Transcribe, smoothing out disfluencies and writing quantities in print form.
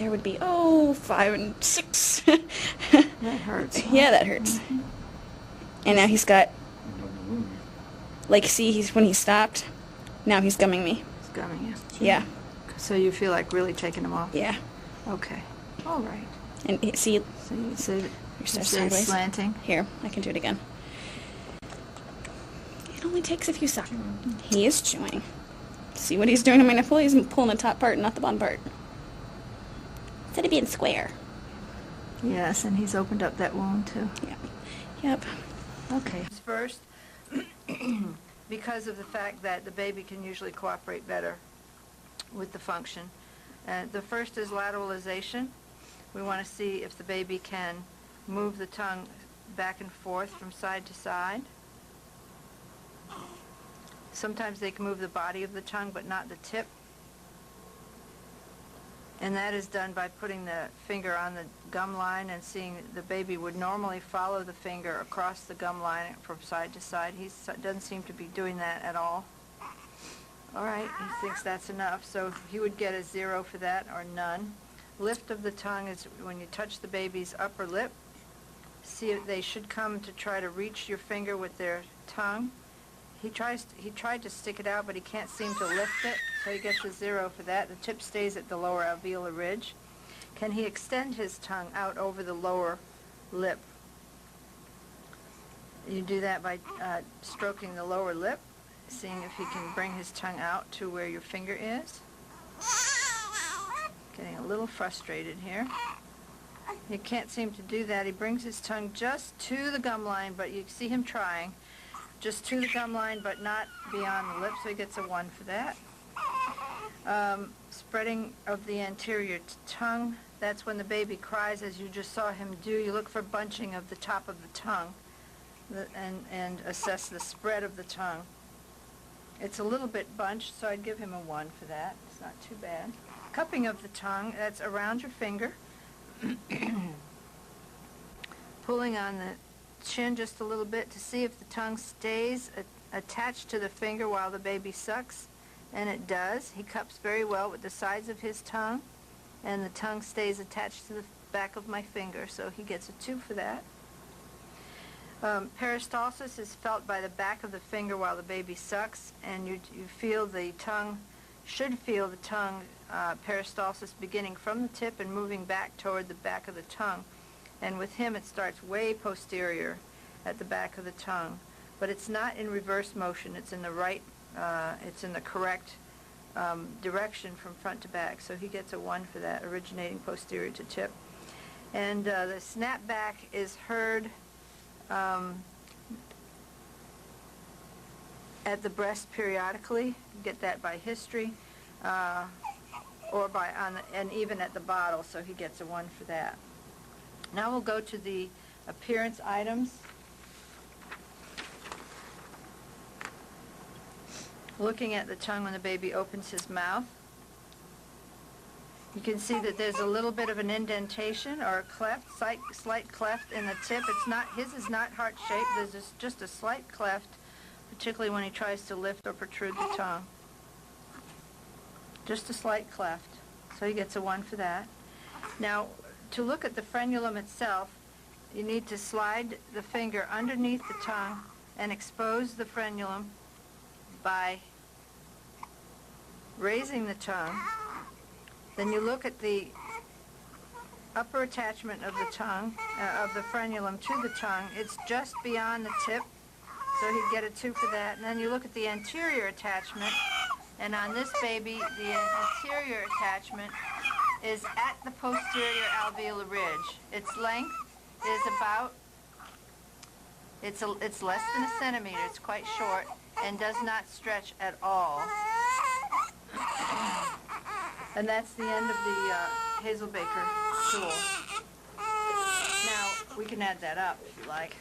there would be, 5 and 6. That hurts. Huh? Yeah, that hurts. Mm-hmm. And now he's got, like, see, when he stopped, now he's gumming me. It's gumming you. Yeah. So you feel like really taking them off? Yeah. Okay. All right. And see, So you say you're so it's sideways. slanting. Here, I can do it again. It only takes a few seconds. He is chewing. See what he's doing to my nipple? He's pulling the top part, not the bottom part. Instead of being square. Yes, and he's opened up that wound too. Yeah. Yep. Okay. First, because of the fact that the baby can usually cooperate better with the function. The first is lateralization. We want to see if the baby can move the tongue back and forth from side to side. Sometimes they can move the body of the tongue, but not the tip. And that is done by putting the finger on the gum line and seeing the baby would normally follow the finger across the gum line from side to side. He doesn't seem to be doing that at all. All right, he thinks that's enough, so he would get a 0 for that or none. Lift of the tongue is when you touch the baby's upper lip. See if they should come to try to reach your finger with their tongue. He tried to stick it out, but he can't seem to lift it, so he gets a 0 for that. The tip stays at the lower alveolar ridge. Can he extend his tongue out over the lower lip? You do that by stroking the lower lip, seeing if he can bring his tongue out to where your finger is. Getting a little frustrated here. He can't seem to do that. He brings his tongue just to the gum line, but you see him trying. Just to the gum line, but not beyond the lip, so he gets a 1 for that. Spreading of the anterior tongue, that's when the baby cries, as you just saw him do. You look for bunching of the top of the tongue and assess the spread of the tongue. It's a little bit bunched, so I'd give him a 1 for that. It's not too bad. Cupping of the tongue, that's around your finger. Pulling on the chin just a little bit to see if the tongue stays attached to the finger while the baby sucks, and it does. He cups very well with the sides of his tongue, and the tongue stays attached to the back of my finger, so he gets a 2 for that. Peristalsis is felt by the back of the finger while the baby sucks, and you feel the tongue, should feel the tongue peristalsis beginning from the tip and moving back toward the back of the tongue. And with him it starts way posterior at the back of the tongue. But it's not in reverse motion, it's in the right, it's in the correct direction from front to back. So he gets a 1 for that, originating posterior to tip. And the snap back is heard at the breast periodically. You get that by history, or by and even at the bottle, so he gets a 1 for that. Now we'll go to the appearance items. Looking at the tongue when the baby opens his mouth, you can see that there's a little bit of an indentation or a cleft, slight cleft in the tip. It's not, his is not heart-shaped. There's just a slight cleft, particularly when he tries to lift or protrude the tongue. Just a slight cleft. So he gets a 1 for that. Now, to look at the frenulum itself, you need to slide the finger underneath the tongue and expose the frenulum by raising the tongue. Then you look at the upper attachment of the tongue, of the frenulum to the tongue. It's just beyond the tip, so he'd get a 2 for that. And then you look at the anterior attachment, and on this baby, the anterior attachment is at the posterior alveolar ridge. Its length is about, it's less than a centimeter, it's quite short, and does not stretch at all. And that's the end of the Hazelbaker tool. Now, we can add that up if you like.